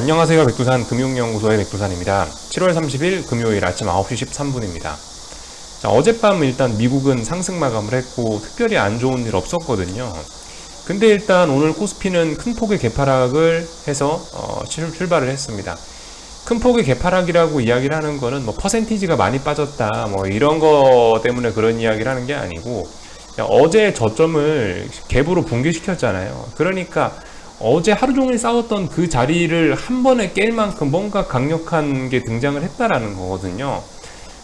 안녕하세요. 백두산 금융연구소의 백두산입니다. 7월 30일 금요일 아침 9시 13분입니다. 자, 어젯밤 일단 미국은 상승 마감을 했고 특별히 안 좋은 일 없었거든요. 근데 일단 오늘 코스피는 큰 폭의 개파락을 해서 출발을 했습니다. 큰 폭의 개파락이라고 이야기를 하는 거는 뭐 퍼센티지가 많이 빠졌다 뭐 이런 거 때문에 그런 이야기를 하는 게 아니고, 어제 저점을 갭으로 붕괴시켰잖아요. 그러니까 어제 하루 종일 싸웠던 그 자리를 한 번에 깰 만큼 뭔가 강력한 게 등장을 했다라는 거거든요.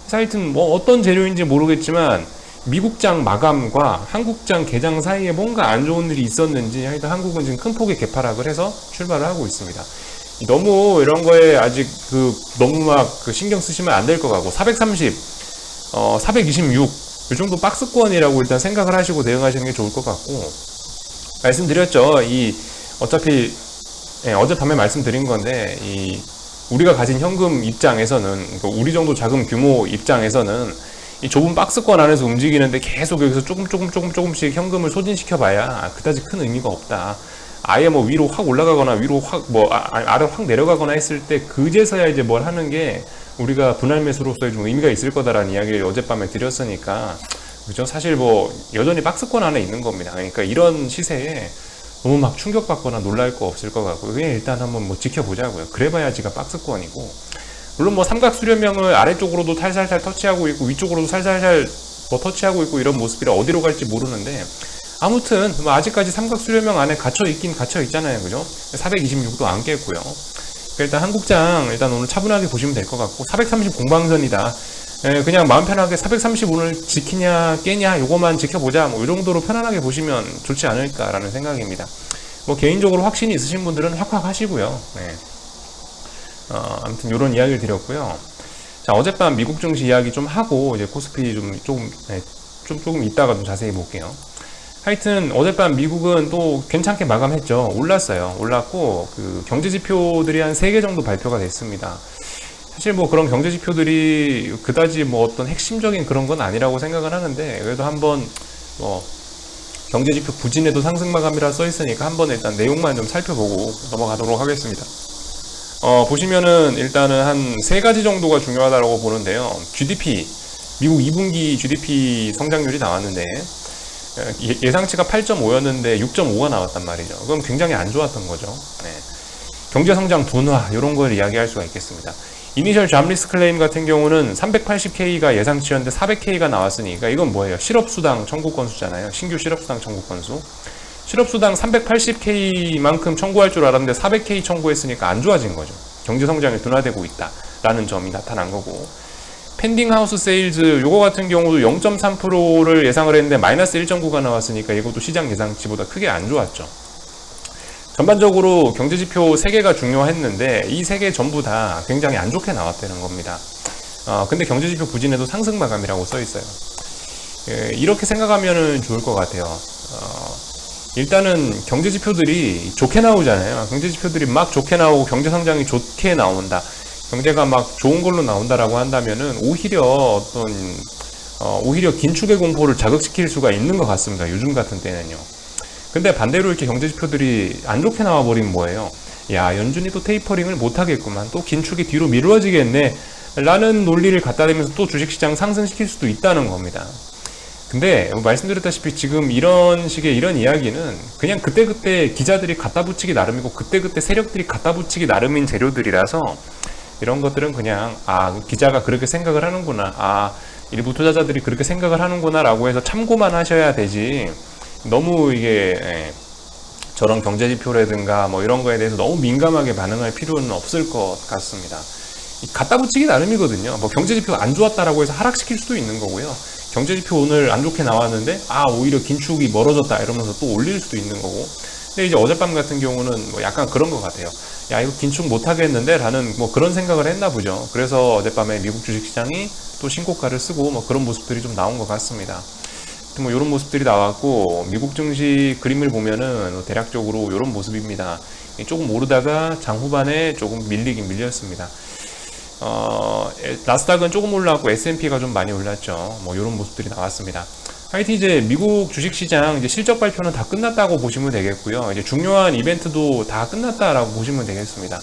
그래서 하여튼 뭐 어떤 재료인지 모르겠지만 미국장 마감과 한국장 개장 사이에 뭔가 안 좋은 일이 있었는지 하여튼 한국은 지금 큰 폭의 개파락을 해서 출발을 하고 있습니다. 너무 이런 거에 아직 너무 막 신경 쓰시면 안 될 것 같고, 430, 426, 이 정도 박스권이라고 일단 생각을 하시고 대응하시는 게 좋을 것 같고, 말씀드렸죠. 어차피 어젯밤에 말씀드린 건데, 우리가 가진 현금 입장에서는, 그러니까 우리 정도 작은 규모 입장에서는 이 좁은 박스권 안에서 움직이는데 계속 여기서 조금씩 현금을 소진시켜 봐야 그다지 큰 의미가 없다. 아예 뭐 위로 확 올라가거나 위로 확 아래 확 내려가거나 했을 때 그제서야 이제 뭘 하는 게 우리가 분할 매수로서의 좀 의미가 있을 거다라는 이야기를 어젯밤에 드렸으니까, 그죠? 사실 뭐 여전히 박스권 안에 있는 겁니다. 그러니까 이런 시세에 너무 막 충격받거나 놀랄 거 없을 것 같고, 그냥 일단 한번 뭐 지켜보자고요. 그래봐야지가 박스권이고, 물론 뭐 삼각 수렴형을 아래쪽으로도 살살살 터치하고 있고 위쪽으로도 살살살 뭐 터치하고 있고 이런 모습이라 어디로 갈지 모르는데, 아무튼 뭐 아직까지 삼각 수렴형 안에 갇혀 있긴 갇혀 있잖아요. 그죠? 426도 안 깼고요. 일단 한국장 일단 오늘 차분하게 보시면 될 것 같고, 430 공방선이다. 그냥 마음 편하게 430 오늘 지키냐 깨냐 요거만 지켜보자, 뭐 이 정도로 편안하게 보시면 좋지 않을까라는 생각입니다. 뭐 개인적으로 확신이 있으신 분들은 확 하시고요. 아무튼 요런 이야기를 드렸고요. 자, 어젯밤 미국 증시 이야기 좀 하고 이제 코스피 조금 이따가 좀 자세히 볼게요. 하여튼 어젯밤 미국은 또 괜찮게 마감했죠. 올랐고 경제 지표들이 한 3개 정도 발표가 됐습니다. 사실 뭐 그런 경제 지표들이 그다지 뭐 어떤 핵심적인 그런 건 아니라고 생각을 하는데, 그래도 한번 경제 지표 부진에도 상승 마감이라 써 있으니까 한번 일단 내용만 좀 살펴보고 넘어가도록 하겠습니다. 보시면은 일단은 한 3가지 정도가 중요하다고 보는데요. GDP, 미국 2분기 GDP 성장률이 나왔는데 예상치가 8.5였는데 6.5가 나왔단 말이죠. 그럼 굉장히 안 좋았던 거죠. 경제성장 둔화 이런 걸 이야기할 수가 있겠습니다. 이니셜 잡리스 클레임 같은 경우는 380K가 예상치였는데 400K가 나왔으니까 이건 뭐예요? 실업수당 청구 건수잖아요. 신규 실업수당 청구 건수. 실업수당 380K만큼 청구할 줄 알았는데 400K 청구했으니까 안 좋아진 거죠. 경제성장이 둔화되고 있다라는 점이 나타난 거고, 펜딩 하우스 세일즈 요거 같은 경우도 0.3%를 예상을 했는데 마이너스 1.9가 나왔으니까 이것도 시장 예상치보다 크게 안 좋았죠. 전반적으로 경제지표 3개가 중요했는데 이 3개 전부 다 굉장히 안 좋게 나왔다는 겁니다. 근데 경제지표 부진에도 상승 마감이라고 써 있어요. 이렇게 생각하면 좋을 것 같아요. 일단은 경제지표들이 좋게 나오잖아요. 경제지표들이 막 좋게 나오고 경제성장이 좋게 나온다, 경제가 막 좋은 걸로 나온다라고 한다면은 오히려 긴축의 공포를 자극시킬 수가 있는 것 같습니다. 요즘 같은 때는요. 근데 반대로 이렇게 경제지표들이 안 좋게 나와버리면 뭐예요? 야, 연준이 또 테이퍼링을 못하겠구만, 또 긴축이 뒤로 미뤄지겠네 라는 논리를 갖다 대면서 또 주식시장 상승시킬 수도 있다는 겁니다. 근데 말씀드렸다시피 지금 이런 식의 이런 이야기는 그냥 그때그때 기자들이 갖다 붙이기 나름이고 그때그때 세력들이 갖다 붙이기 나름인 재료들이라서, 이런 것들은 그냥 기자가 그렇게 생각을 하는구나, 일부 투자자들이 그렇게 생각을 하는구나 라고 해서 참고만 하셔야 되지, 너무 이게 저런 경제지표라든가 뭐 이런 거에 대해서 너무 민감하게 반응할 필요는 없을 것 같습니다. 갖다 붙이기 나름이거든요. 뭐 경제지표 안 좋았다라고 해서 하락시킬 수도 있는 거고요. 경제지표 오늘 안 좋게 나왔는데 오히려 긴축이 멀어졌다 이러면서 또 올릴 수도 있는 거고. 근데 이제 어젯밤 같은 경우는 뭐 약간 그런 것 같아요. 야, 이거 긴축 못 하겠는데 라는 뭐 그런 생각을 했나 보죠. 그래서 어젯밤에 미국 주식시장이 또 신고가를 쓰고 뭐 그런 모습들이 좀 나온 것 같습니다. 뭐 이런 모습들이 나왔고, 미국 증시 그림을 보면은 대략적으로 이런 모습입니다. 조금 오르다가 장 후반에 조금 밀리긴 밀렸습니다. 나스닥은 조금 올랐고 S&P가 좀 많이 올랐죠. 뭐 이런 모습들이 나왔습니다. 하여튼 이제 미국 주식시장 이제 실적 발표는 다 끝났다고 보시면 되겠고요. 이제 중요한 이벤트도 다 끝났다라고 보시면 되겠습니다.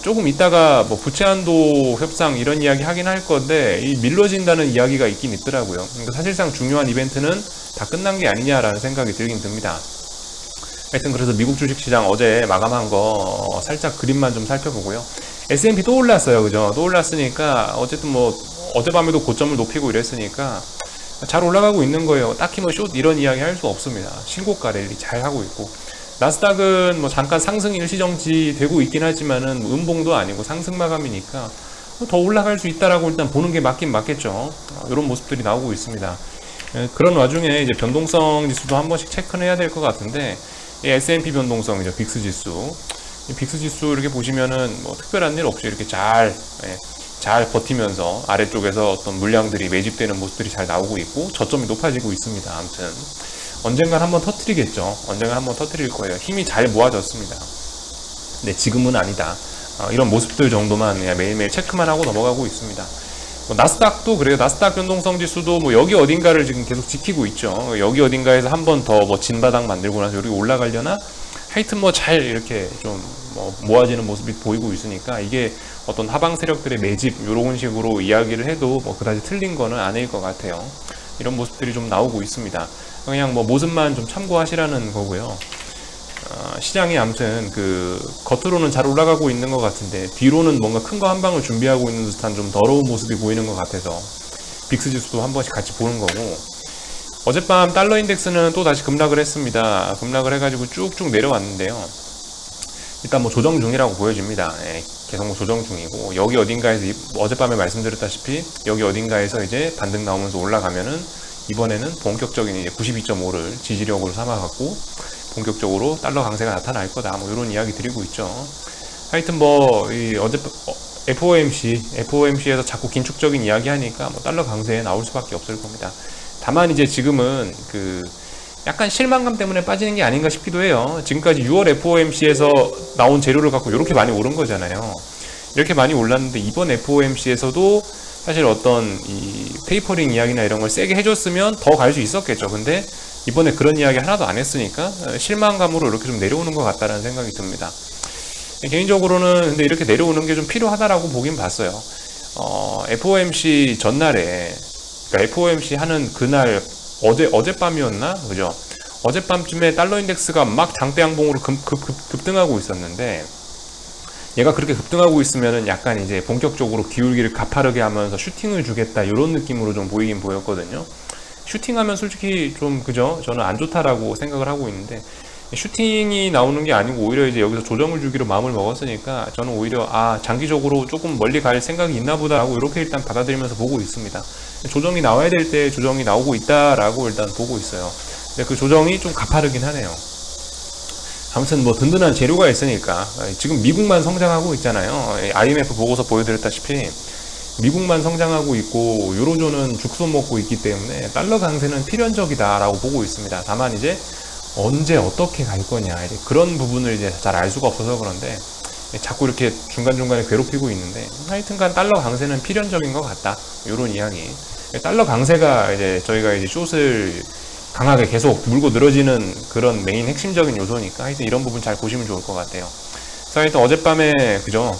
조금 있다가 뭐 부채 한도 협상 이런 이야기 하긴 할 건데 이 미뤄진다는 이야기가 있긴 있더라고요. 그러니까 사실상 중요한 이벤트는 다 끝난 게 아니냐라는 생각이 들긴 듭니다. 하여튼 그래서 미국 주식시장 어제 마감한 거 살짝 그림만 좀 살펴보고요. S&P 또 올랐어요. 그죠? 또 올랐으니까 어쨌든 뭐 어젯밤에도 고점을 높이고 이랬으니까 잘 올라가고 있는 거예요. 딱히 뭐 숏 이런 이야기 할 수 없습니다. 신고가 랠리 잘 하고 있고 나스닥은 뭐 잠깐 상승 일시정지 되고 있긴 하지만은 음봉도 아니고 상승 마감이니까 더 올라갈 수 있다라고 일단 보는 게 맞긴 맞겠죠. 이런 모습들이 나오고 있습니다. 그런 와중에 이제 변동성 지수도 한 번씩 체크는 해야 될 것 같은데 S&P 변동성이죠. 빅스 지수. 빅스 지수 이렇게 보시면은 뭐 특별한 일 없이 이렇게 잘 버티면서 아래쪽에서 어떤 물량들이 매집되는 모습들이 잘 나오고 있고 저점이 높아지고 있습니다. 아무튼 언젠간 한번 터뜨리겠죠. 언젠간 한번 터뜨릴 거예요. 힘이 잘 모아졌습니다. 근데 지금은 아니다. 이런 모습들 정도만 매일매일 체크만 하고 넘어가고 있습니다. 뭐 나스닥도 그래요. 나스닥 변동성 지수도 뭐 여기 어딘가를 지금 계속 지키고 있죠. 여기 어딘가에서 한 번 더 뭐 진바닥 만들고 나서 여기 올라가려나? 하여튼 뭐 잘 이렇게 좀 뭐 모아지는 모습이 보이고 있으니까 이게 어떤 하방 세력들의 매집 이런 식으로 이야기를 해도 뭐 그다지 틀린 거는 아닐 것 같아요. 이런 모습들이 좀 나오고 있습니다. 그냥 뭐 모습만 좀 참고하시라는 거고요. 시장이 아무튼 그 겉으로는 잘 올라가고 있는 것 같은데 뒤로는 뭔가 큰 거 한 방을 준비하고 있는 듯한 좀 더러운 모습이 보이는 것 같아서 빅스 지수도 한 번씩 같이 보는 거고 어젯밤 달러 인덱스는 또 다시 급락을 했습니다. 급락을 해가지고 쭉쭉 내려왔는데요. 일단 뭐 조정 중이라고 보여집니다. 계속 뭐 조정 중이고 여기 어딘가에서 어젯밤에 말씀드렸다시피 여기 어딘가에서 이제 반등 나오면서 올라가면은 이번에는 본격적인 이제 92.5를 지지력으로 삼아갖고 본격적으로 달러 강세가 나타날 거다. 뭐 이런 이야기 드리고 있죠. 하여튼 뭐 이 어제 FOMC에서 자꾸 긴축적인 이야기 하니까 뭐 달러 강세에 나올 수밖에 없을 겁니다. 다만 이제 지금은 그 약간 실망감 때문에 빠지는 게 아닌가 싶기도 해요. 지금까지 6월 FOMC에서 나온 재료를 갖고 이렇게 많이 오른 거잖아요. 이렇게 많이 올랐는데 이번 FOMC에서도 사실 어떤 이 테이퍼링 이야기나 이런 걸 세게 해줬으면 더 갈 수 있었겠죠. 근데 이번에 그런 이야기 하나도 안 했으니까 실망감으로 이렇게 좀 내려오는 것 같다라는 생각이 듭니다. 개인적으로는 근데 이렇게 내려오는 게 좀 필요하다라고 보긴 봤어요. FOMC 전날에 그러니까 FOMC 하는 그날 어젯밤이었나? 그죠? 어젯밤쯤에 달러 인덱스가 막 장대 양봉으로 급등하고 있었는데 얘가 그렇게 급등하고 있으면은 약간 이제 본격적으로 기울기를 가파르게 하면서 슈팅을 주겠다 이런 느낌으로 좀 보이긴 보였거든요. 슈팅하면 솔직히 좀 그죠? 저는 안 좋다라고 생각을 하고 있는데 슈팅이 나오는 게 아니고 오히려 이제 여기서 조정을 주기로 마음을 먹었으니까 저는 오히려 장기적으로 조금 멀리 갈 생각이 있나 보다라고 이렇게 일단 받아들이면서 보고 있습니다. 조정이 나와야 될 때 조정이 나오고 있다라고 일단 보고 있어요. 근데 그 조정이 좀 가파르긴 하네요. 아무튼 뭐 든든한 재료가 있으니까 지금 미국만 성장하고 있잖아요. IMF 보고서 보여드렸다시피 미국만 성장하고 있고 유로존은 죽손 먹고 있기 때문에 달러 강세는 필연적이다라고 보고 있습니다. 다만 이제 언제 어떻게 갈 거냐 이제 그런 부분을 이제 잘 알 수가 없어서 그런데 자꾸 이렇게 중간중간에 괴롭히고 있는데 하여튼간 달러 강세는 필연적인 것 같다 이런 이야기. 달러 강세가 이제 저희가 이제 숏을 강하게 계속 물고 늘어지는 그런 메인 핵심적인 요소니까 하여튼 이런 부분 잘 보시면 좋을 것 같아요. 그래서 하여튼 어젯밤에 그죠?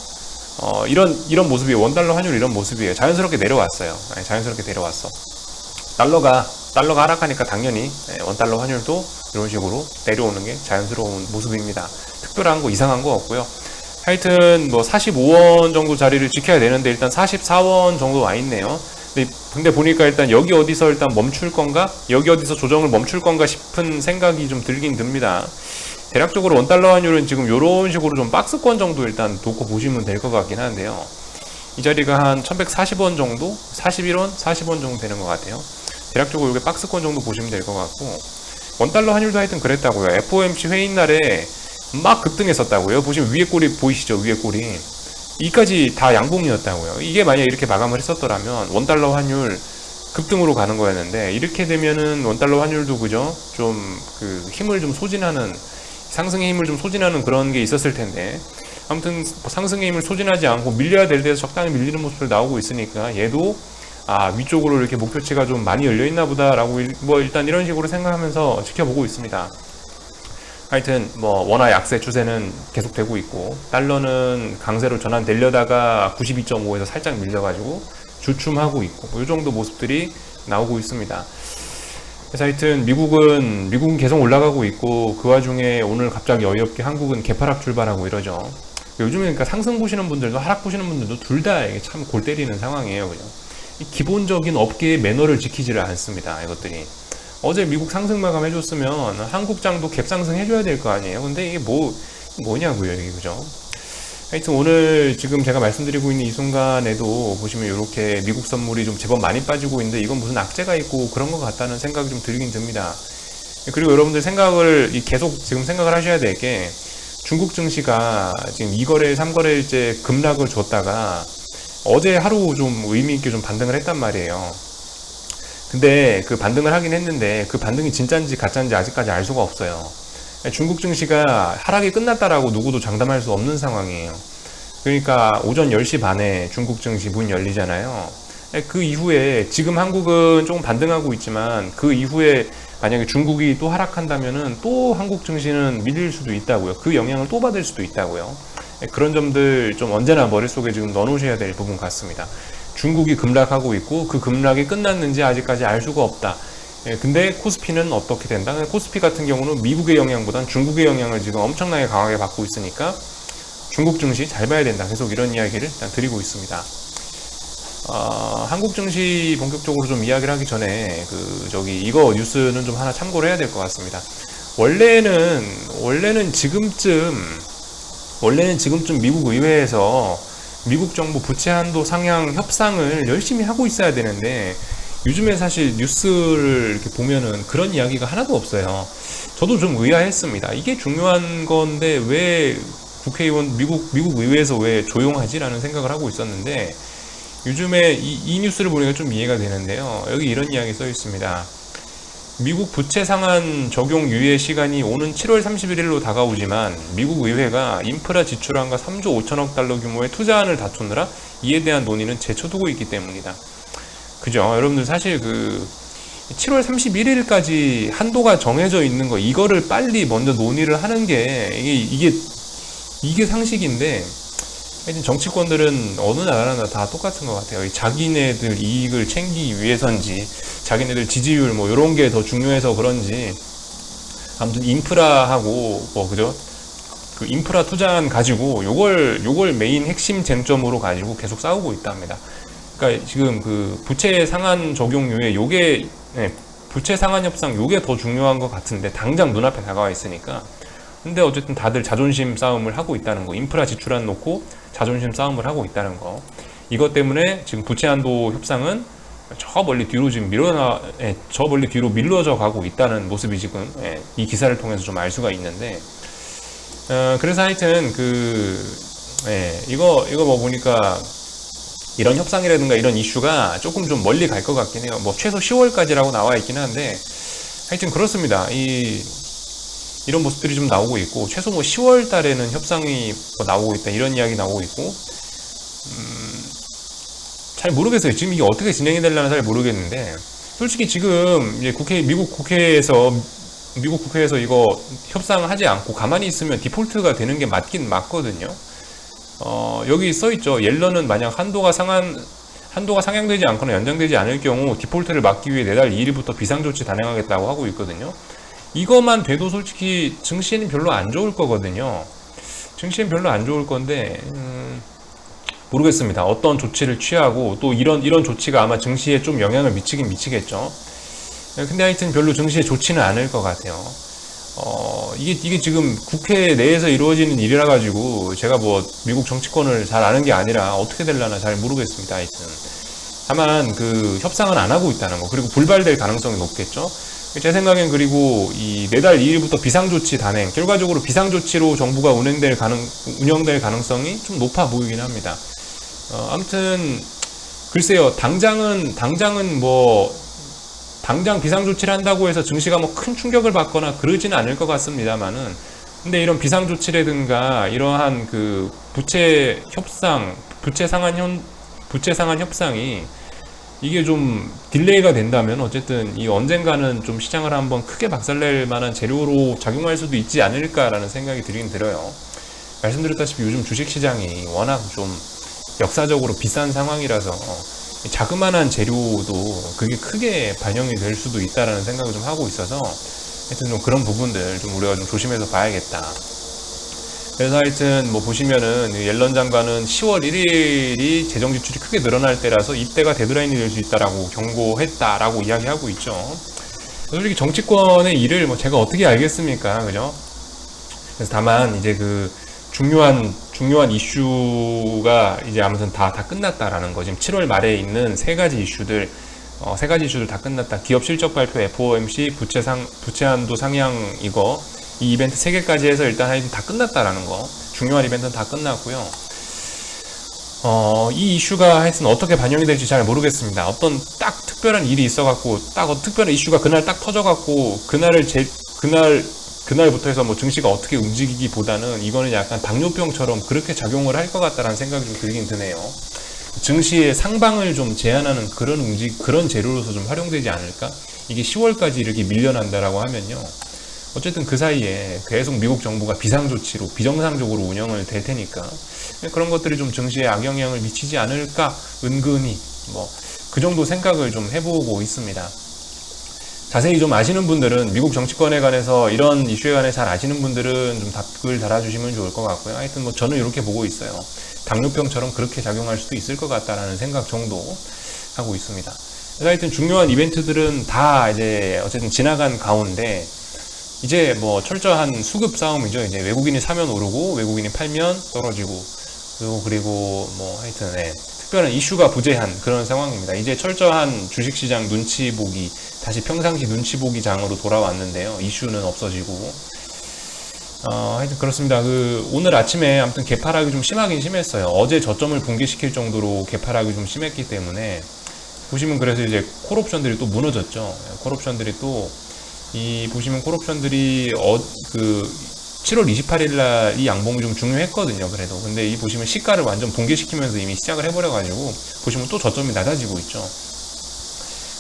이런 모습이 원달러 환율 이런 모습이에요. 자연스럽게 내려왔어요. 자연스럽게 내려왔어. 달러가 하락하니까 당연히 원달러 환율도 이런 식으로 내려오는 게 자연스러운 모습입니다. 특별한 거 이상한 거 없고요. 하여튼 뭐 45원 정도 자리를 지켜야 되는데 일단 44원 정도 와 있네요. 근데 보니까 일단 여기 어디서 일단 멈출 건가? 여기 어디서 조정을 멈출 건가 싶은 생각이 좀 들긴 듭니다. 대략적으로 원달러 환율은 지금 이런 식으로 좀 박스권 정도 일단 놓고 보시면 될 것 같긴 한데요. 이 자리가 한 1140원 정도? 41원? 40원 정도 되는 것 같아요. 대략적으로 이게 박스권 정도 보시면 될 것 같고 원달러 환율도 하여튼 그랬다고요. FOMC 회의 날에 막 급등했었다고요. 보시면 위에 꼬리 보이시죠? 위에 꼬리. 이까지 다 양봉이었다고요. 이게 만약에 이렇게 마감을 했었더라면 원달러 환율 급등으로 가는 거였는데 이렇게 되면은 원달러 환율도 그죠? 좀 그 힘을 좀 소진하는 상승의 힘을 좀 소진하는 그런 게 있었을 텐데 아무튼 상승의 힘을 소진하지 않고 밀려야 될 때에서 적당히 밀리는 모습을 나오고 있으니까 얘도 위쪽으로 이렇게 목표치가 좀 많이 열려 있나 보다라고 뭐 일단 이런 식으로 생각하면서 지켜보고 있습니다. 하여튼 뭐 원화 약세 추세는 계속되고 있고, 달러는 강세로 전환되려다가 92.5에서 살짝 밀려가지고 주춤하고 있고, 이 정도 모습들이 나오고 있습니다. 그래서 하여튼 미국은 계속 올라가고 있고, 그 와중에 오늘 갑자기 어이없게 한국은 개파락 출발하고 이러죠. 요즘에 그러니까 상승 보시는 분들도 하락 보시는 분들도 둘 다 이게 참 골 때리는 상황이에요. 그죠? 기본적인 업계의 매너를 지키지를 않습니다. 이것들이. 어제 미국 상승 마감 해줬으면 한국장도 갭상승 해줘야 될 거 아니에요. 근데 이게 뭐냐고요, 이게. 그죠? 하여튼 오늘 지금 제가 말씀드리고 있는 이 순간에도 보시면 이렇게 미국 선물이 좀 제법 많이 빠지고 있는데, 이건 무슨 악재가 있고 그런 것 같다는 생각이 좀 들긴 듭니다. 그리고 여러분들 계속 지금 생각을 하셔야 될 게, 중국 증시가 지금 2거래일, 3거래일째 급락을 줬다가 어제 하루 좀 의미있게 좀 반등을 했단 말이에요. 근데 그 반등을 하긴 했는데 그 반등이 진짜인지 가짜인지 아직까지 알 수가 없어요. 중국 증시가 하락이 끝났다라고 누구도 장담할 수 없는 상황이에요. 그러니까 오전 10시 반에 중국 증시 문 열리잖아요. 그 이후에 지금 한국은 조금 반등하고 있지만, 그 이후에 만약에 중국이 또 하락한다면은 또 한국 증시는 밀릴 수도 있다고요. 그 영향을 또 받을 수도 있다고요. 그런 점들 좀 언제나 머릿속에 지금 넣어놓으셔야 될 부분 같습니다. 중국이 급락하고 있고 그 급락이 끝났는지 아직까지 알 수가 없다. 근데 코스피는 어떻게 된다? 코스피 같은 경우는 미국의 영향보단 중국의 영향을 지금 엄청나게 강하게 받고 있으니까 중국 증시 잘 봐야 된다. 계속 이런 이야기를 일단 드리고 있습니다. 한국 증시 본격적으로 좀 이야기를 하기 전에 이거 뉴스는 좀 하나 참고를 해야 될 것 같습니다. 원래는 지금쯤 미국 의회에서 미국 정부 부채 한도 상향 협상을 열심히 하고 있어야 되는데, 요즘에 사실 뉴스를 이렇게 보면은 그런 이야기가 하나도 없어요. 저도 좀 의아했습니다. 이게 중요한 건데 왜 국회의원, 미국 의회에서 왜 조용하지라는 생각을 하고 있었는데, 요즘에 이 뉴스를 보니까 좀 이해가 되는데요. 여기 이런 이야기 써 있습니다. 미국 부채 상한 적용 유예 시간이 오는 7월 31일로 다가오지만 미국 의회가 인프라 지출안과 3조 5천억 달러 규모의 투자안을 다투느라 이에 대한 논의는 제쳐두고 있기 때문이다. 그죠? 여러분들 사실 7월 31일까지 한도가 정해져 있는 거, 이거를 빨리 먼저 논의를 하는 게 이게 상식인데, 하여튼 정치권들은 어느 나라나 다 똑같은 것 같아요. 자기네들 이익을 챙기기 위해서인지, 자기네들 지지율 뭐 이런 게 더 중요해서 그런지, 아무튼 인프라하고 그죠? 그 인프라 투자안 가지고 요걸 메인 핵심 쟁점으로 가지고 계속 싸우고 있답니다. 그러니까 지금 그 부채 상한 적용 유예 부채 상한 협상 요게 더 중요한 것 같은데, 당장 눈앞에 다가와 있으니까. 근데 어쨌든 다들 자존심 싸움을 하고 있다는 거, 인프라 지출안 놓고 자존심 싸움을 하고 있다는 거, 이것 때문에 지금 부채 한도 협상은 저 멀리 뒤로 밀려져 가고 있다는 모습이 지금 이 기사를 통해서 좀 알 수가 있는데, 그래서 하여튼 이거 뭐 보니까 이런 협상이라든가 이런 이슈가 조금 좀 멀리 갈 것 같긴 해요. 뭐 최소 10월까지라고 나와 있긴 한데, 하여튼 그렇습니다. 이런 모습들이 좀 나오고 있고, 최소 뭐 10월 달에는 협상이 나오고 있다, 이런 이야기 나오고 있고, 잘 모르겠어요. 지금 이게 어떻게 진행이 되려나 잘 모르겠는데, 솔직히 지금 이제 미국 국회에서 이거 협상하지 않고 가만히 있으면 디폴트가 되는 게 맞긴 맞거든요. 여기 써 있죠. 옐런은 만약 한도가 상향되지 않거나 연장되지 않을 경우 디폴트를 막기 위해 내달 2일부터 비상조치 단행하겠다고 하고 있거든요. 이것만 돼도 솔직히 증시에는 별로 안 좋을 거거든요. 증시는 별로 안 좋을 건데, 모르겠습니다. 어떤 조치를 취하고, 또 이런 조치가 아마 증시에 좀 영향을 미치겠죠. 근데 하여튼 별로 증시에 좋지는 않을 것 같아요. 이게 지금 국회 내에서 이루어지는 일이라 가지고 제가 뭐 미국 정치권을 잘 아는 게 아니라 어떻게 되려나 잘 모르겠습니다. 하여튼 다만 협상은 안 하고 있다는 거, 그리고 불발될 가능성이 높겠죠. 제 생각엔, 그리고 이 내달 2일부터 비상조치 단행, 결과적으로 비상조치로 정부가 운영될 가능성이 좀 높아 보이긴 합니다. 아무튼 글쎄요, 당장 비상조치를 한다고 해서 증시가 뭐 큰 충격을 받거나 그러지는 않을 것 같습니다만은, 근데 이런 비상조치라든가 이러한 부채 상한 협상이 이게 좀 딜레이가 된다면 어쨌든 이 언젠가는 좀 시장을 한번 크게 박살낼 만한 재료로 작용할 수도 있지 않을까라는 생각이 들긴 들어요. 말씀드렸다시피 요즘 주식시장이 워낙 좀 역사적으로 비싼 상황이라서 자그마한 재료도 그게 크게 반영이 될 수도 있다라는 생각을 좀 하고 있어서 하여튼 좀 그런 부분들 좀 우리가 좀 조심해서 봐야겠다. 그래서 하여튼 뭐 보시면은 옐런 장관은 10월 1일이 재정 지출이 크게 늘어날 때라서 이때가 데드라인이 될 수 있다라고 경고했다라고 이야기하고 있죠. 솔직히 정치권의 일을 뭐 제가 어떻게 알겠습니까, 그죠? 그래서 다만 이제 그 중요한 이슈가 이제 아무튼 다 끝났다라는 거. 지금 7월 말에 있는 세 가지 이슈들 다 끝났다. 기업 실적 발표, FOMC, 부채 한도 상향 이 이벤트 3개까지 해서 일단 하여튼 다 끝났다라는 거. 중요한 이벤트는 다 끝났고요. 이 이슈가 하여튼 어떻게 반영이 될지 잘 모르겠습니다. 어떤 딱 특별한 일이 있어갖고, 특별한 이슈가 그날 딱 터져갖고, 그날부터 해서 뭐 증시가 어떻게 움직이기보다는 이거는 약간 당뇨병처럼 그렇게 작용을 할 것 같다라는 생각이 좀 들긴 드네요. 증시의 상방을 좀 제한하는 그런 재료로서 좀 활용되지 않을까? 이게 10월까지 이렇게 밀려난다라고 하면요. 어쨌든 그 사이에 계속 미국 정부가 비상조치로 비정상적으로 운영을 될 테니까 그런 것들이 좀 증시에 악영향을 미치지 않을까 은근히 뭐 그 정도 생각을 좀 해보고 있습니다. 자세히 좀 아시는 분들은 미국 정치권에 관해서 이런 이슈에 관해 잘 아시는 분들은 좀 답글 달아주시면 좋을 것 같고요. 하여튼 뭐 저는 이렇게 보고 있어요. 당뇨병처럼 그렇게 작용할 수도 있을 것 같다라는 생각 정도 하고 있습니다. 그래서 하여튼 중요한 이벤트들은 다 이제 어쨌든 지나간 가운데 이제 뭐 철저한 수급 싸움이죠. 이제 외국인이 사면 오르고 외국인이 팔면 떨어지고 그리고 뭐 하여튼 특별한 이슈가 부재한 그런 상황입니다. 이제 철저한 주식시장 눈치 보기 다시 평상시 눈치 보기 장으로 돌아왔는데요. 이슈는 없어지고 하여튼 그렇습니다. 오늘 아침에 아무튼 개파락이 좀 심하긴 심했어요. 어제 저점을 붕괴시킬 정도로 개파락이 좀 심했기 때문에 보시면 그래서 이제 콜옵션들이 또 무너졌죠. 콜옵션들이 또 보시면 콜옵션들이 7월 28일 날 이 양봉이 좀 중요했거든요. 그래도 근데 보시면 시가를 완전 붕괴시키면서 이미 시작을 해버려가지고 보시면 또 저점이 낮아지고 있죠.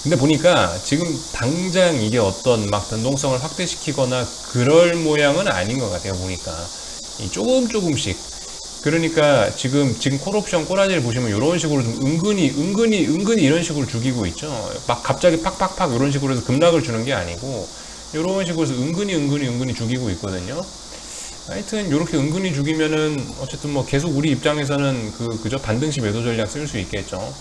근데 보니까 지금 당장 이게 어떤 막 변동성을 확대시키거나 그럴 모양은 아닌 것 같아요. 보니까 조금씩 그러니까 지금 콜옵션 꼬라지를 보시면 이런 식으로 좀 은근히 이런 식으로 죽이고 있죠. 막 갑자기 팍팍팍 이런 식으로 해서 급락을 주는 게 아니고 이런 식으로 해서 은근히 죽이고 있거든요. 하여튼 이렇게 은근히 죽이면은 어쨌든 뭐 계속 우리 입장에서는 그저 반등시 매도 전략 쓸 수 있겠죠.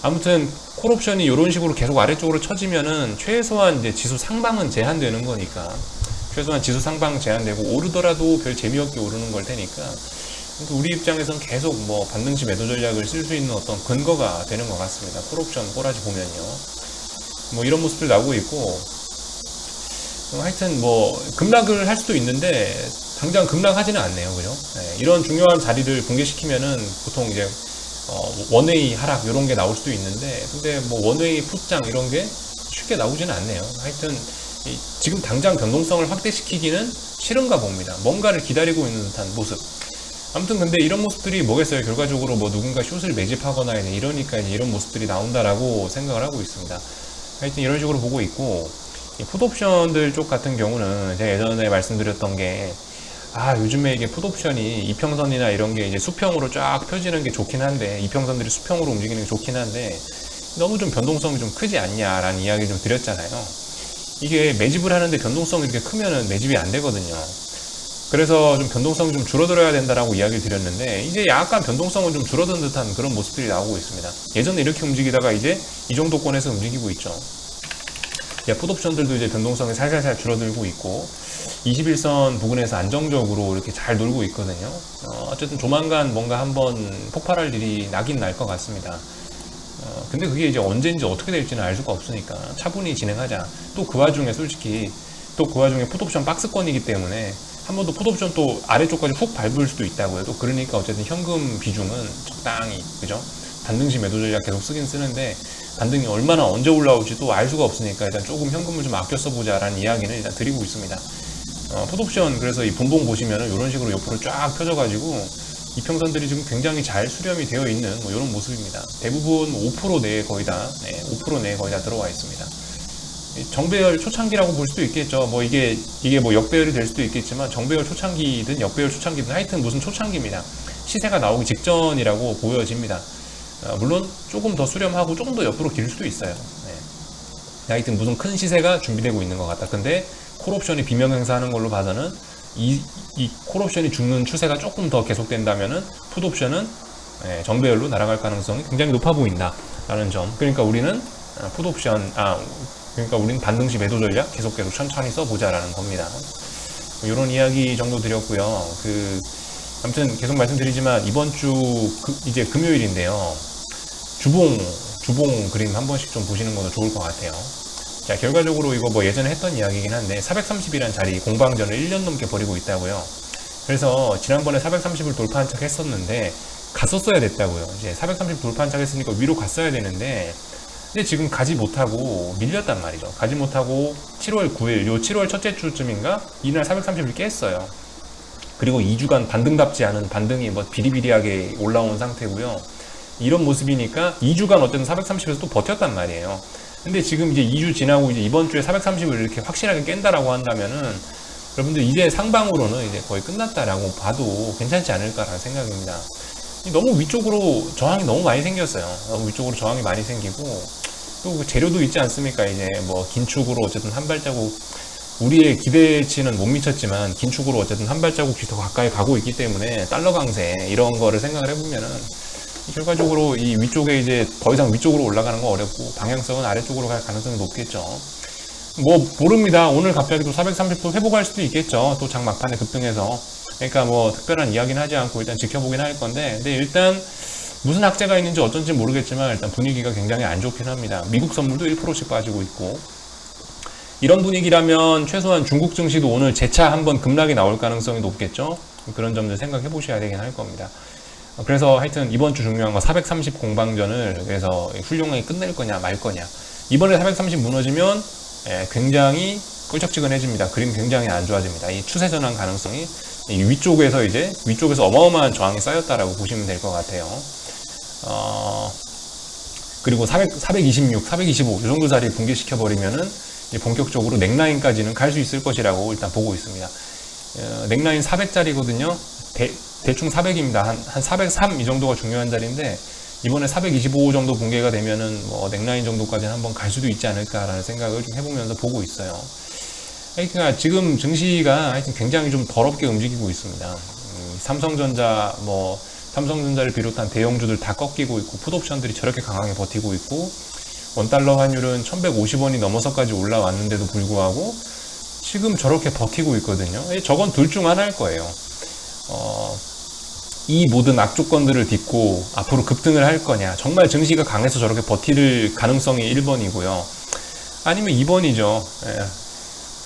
아무튼 콜옵션이 이런 식으로 계속 아래쪽으로 쳐지면은 최소한 이제 지수 상방은 제한되는 거니까 최소한 지수 상방 제한되고 오르더라도 별 재미없게 오르는 걸 테니까 우리 입장에서는 계속 뭐 반등시 매도 전략을 쓸 수 있는 어떤 근거가 되는 것 같습니다. 콜옵션 꼬라지 보면요. 뭐 이런 모습들 나오고 있고 하여튼 뭐 급락을 할 수도 있는데 당장 급락하지는 않네요. 그죠? 이런 중요한 자리를 붕괴시키면은 보통 이제 원웨이 하락 이런 게 나올 수도 있는데 근데 뭐 원웨이 풋장 이런 게 쉽게 나오지는 않네요. 하여튼 지금 당장 변동성을 확대시키기는 싫은가 봅니다. 뭔가를 기다리고 있는 듯한 모습. 아무튼 근데 이런 모습들이 뭐겠어요. 결과적으로 뭐 누군가 숏을 매집하거나 이러니까 이제 이런 모습들이 나온다라고 생각을 하고 있습니다. 하여튼 이런 식으로 보고 있고 풋옵션들 쪽 같은 경우는 제가 예전에 말씀드렸던 게 요즘에 이게 풋옵션이 이평선이나 이런 게 이제 수평으로 쫙 펴지는 게 좋긴 한데 이평선들이 수평으로 움직이는 게 좋긴 한데 너무 좀 변동성이 좀 크지 않냐라는 이야기를 좀 드렸잖아요. 이게 매집을 하는데 변동성이 이렇게 크면은 매집이 안 되거든요. 그래서 좀 변동성이 좀 줄어들어야 된다라고 이야기를 드렸는데 이제 약간 변동성은 좀 줄어든 듯한 그런 모습들이 나오고 있습니다. 예전에 이렇게 움직이다가 이제 이 정도권에서 움직이고 있죠. 풋옵션들도 이제 변동성이 살살살 줄어들고 있고 21선 부근에서 안정적으로 이렇게 잘 놀고 있거든요. 어쨌든 조만간 뭔가 한번 폭발할 일이 나긴 날 것 같습니다. 근데 그게 이제 언제인지 어떻게 될지는 알 수가 없으니까 차분히 진행하자. 또 그 와중에 풋옵션 박스권이기 때문에 한 번 더 풋옵션 또 아래쪽까지 훅 밟을 수도 있다고요. 또 그러니까 어쨌든 현금 비중은 적당히, 그죠? 반등시 매도 전략 계속 쓰긴 쓰는데 반등이 얼마나 언제 올라올지 또 알 수가 없으니까 일단 조금 현금을 좀 아껴 써보자라는 이야기는 일단 드리고 있습니다. 풋옵션 그래서 이 분봉 보시면은 이런 식으로 옆으로 쫙 펴져가지고 이평선들이 지금 굉장히 잘 수렴이 되어 있는 뭐 이런 모습입니다. 대부분 5% 내에 거의 다, 5% 내에 거의 다 들어와 있습니다. 정배열 초창기라고 볼 수도 있겠죠. 뭐 이게 뭐 역배열이 될 수도 있겠지만 정배열 초창기든 역배열 초창기든 하여튼 무슨 초창기입니다. 시세가 나오기 직전이라고 보여집니다. 물론 조금 더 수렴하고 조금 더 옆으로 길 수도 있어요. 하여튼 무슨 큰 시세가 준비되고 있는 것 같다. 근데 콜옵션이 비명 행사하는 걸로 봐서는 이 콜옵션이 죽는 추세가 조금 더 계속된다면은 풋옵션은 정배열로 날아갈 가능성이 굉장히 높아 보인다라는 점. 그러니까 우리는 풋옵션, 그러니까 우리는 반등시 매도 전략 계속 천천히 써보자라는 겁니다. 이런 이야기 정도 드렸고요. 아무튼 계속 말씀드리지만 이번 주 이제 금요일인데요. 주봉 그림 한 번씩 좀 보시는 것도 좋을 것 같아요. 자, 결과적으로 이거 뭐 예전에 했던 이야기긴 한데 430이라는 자리 공방전을 1년 넘게 벌이고 있다고요. 그래서 지난번에 430을 돌파한 척 했었는데 갔었어야 됐다고요. 이제 430 돌파한 척 했으니까 위로 갔어야 되는데 근데 지금 가지 못하고 밀렸단 말이죠. 가지 못하고 7월 9일, 요 7월 첫째 주쯤인가 이날 430을 깼어요. 그리고 2주간 반등답지 않은 반등이 뭐 비리비리하게 올라온 상태고요. 이런 모습이니까 2주간 어쨌든 430에서 또 버텼단 말이에요. 근데 지금 이제 2주 지나고 이제 이번 주에 430을 이렇게 확실하게 깬다라고 한다면은 여러분들 이제 상방으로는 이제 거의 끝났다라고 봐도 괜찮지 않을까라는 생각입니다. 너무 위쪽으로 저항이 너무 많이 생겼어요. 너무 위쪽으로 저항이 많이 생기고 또 그 재료도 있지 않습니까? 이제 뭐 긴축으로 어쨌든 한 발자국 우리의 기대치는 못 미쳤지만 긴축으로 어쨌든 한 발자국씩 더 가까이 가고 있기 때문에 달러 강세 이런 거를 생각을 해보면은 결과적으로 이 위쪽에 이제 더 이상 위쪽으로 올라가는 건 어렵고 방향성은 아래쪽으로 갈 가능성이 높겠죠. 뭐 모릅니다. 오늘 갑자기 또 430도 회복할 수도 있겠죠. 또 장 막판에 급등해서. 그러니까 뭐 특별한 이야기는 하지 않고 일단 지켜보긴 할 건데, 근데 일단 무슨 악재가 있는지 어쩐지 모르겠지만 일단 분위기가 굉장히 안 좋긴 합니다. 미국 선물도 1%씩 빠지고 있고, 이런 분위기라면 최소한 중국 증시도 오늘 재차 한번 급락이 나올 가능성이 높겠죠. 그런 점들 생각해 보셔야 되긴 할 겁니다. 그래서 하여튼 이번 주 중요한 건 430 공방전을 그래서 훌륭하게 끝낼 거냐 말 거냐. 이번에 430 무너지면 굉장히 꿀쩍지근해집니다. 그림 굉장히 안 좋아집니다. 이 추세 전환 가능성이 위쪽에서 어마어마한 저항이 쌓였다라고 보시면 될 것 같아요. 그리고 426, 425 이 정도 자리 붕괴시켜 버리면은 본격적으로 넥라인까지는 갈 수 있을 것이라고 일단 보고 있습니다. 넥라인 400짜리거든요. 대충 400입니다. 한 403 이 정도가 중요한 자리인데 이번에 425 정도 붕괴가 되면은 뭐 넥라인 정도까지는 한번 갈 수도 있지 않을까라는 생각을 좀 해보면서 보고 있어요. 그러니까 지금 증시가 하여튼 굉장히 좀 더럽게 움직이고 있습니다. 삼성전자를 비롯한 대형주들 다 꺾이고 있고 풋옵션들이 저렇게 강하게 버티고 있고 원달러 환율은 1150원이 넘어서까지 올라왔는데도 불구하고 지금 저렇게 버티고 있거든요. 저건 둘 중 하나일 거예요. 이 모든 악조건들을 딛고 앞으로 급등을 할 거냐, 정말 증시가 강해서 저렇게 버틸 가능성이 1번이고요. 아니면 2번이죠.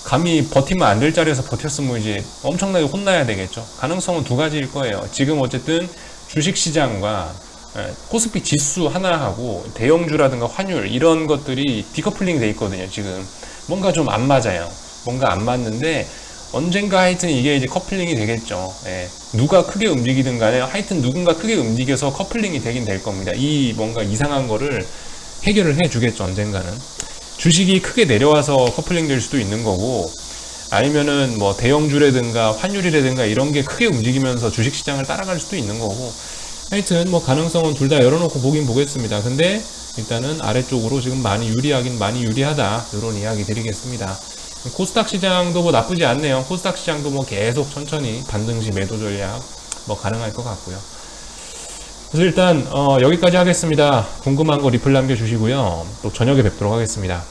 감히 버티면 안 될 자리에서 버텼으면 이제 엄청나게 혼나야 되겠죠. 가능성은 두 가지일 거예요. 지금 어쨌든 주식시장과 코스피 지수 하나하고 대형주라든가 환율 이런 것들이 디커플링 돼 있거든요. 지금 뭔가 좀 안 맞아요. 뭔가 안 맞는데 언젠가 하여튼 이게 이제 커플링이 되겠죠. 누가 크게 움직이든 간에 하여튼 누군가 크게 움직여서 커플링이 되긴 될 겁니다. 이 뭔가 이상한 거를 해결을 해 주겠죠. 언젠가는. 주식이 크게 내려와서 커플링 될 수도 있는 거고, 아니면은 뭐 대형주라든가 환율이라든가 이런 게 크게 움직이면서 주식시장을 따라갈 수도 있는 거고, 하여튼 뭐 가능성은 둘 다 열어놓고 보긴 보겠습니다. 근데 일단은 아래쪽으로 지금 많이 유리하긴 많이 유리하다, 이런 이야기 드리겠습니다. 코스닥 시장도 뭐 나쁘지 않네요. 코스닥 시장도 뭐 계속 천천히 반등시 매도 전략 뭐 가능할 것 같고요. 그래서 일단 여기까지 하겠습니다. 궁금한 거 리플 남겨주시고요. 또 저녁에 뵙도록 하겠습니다.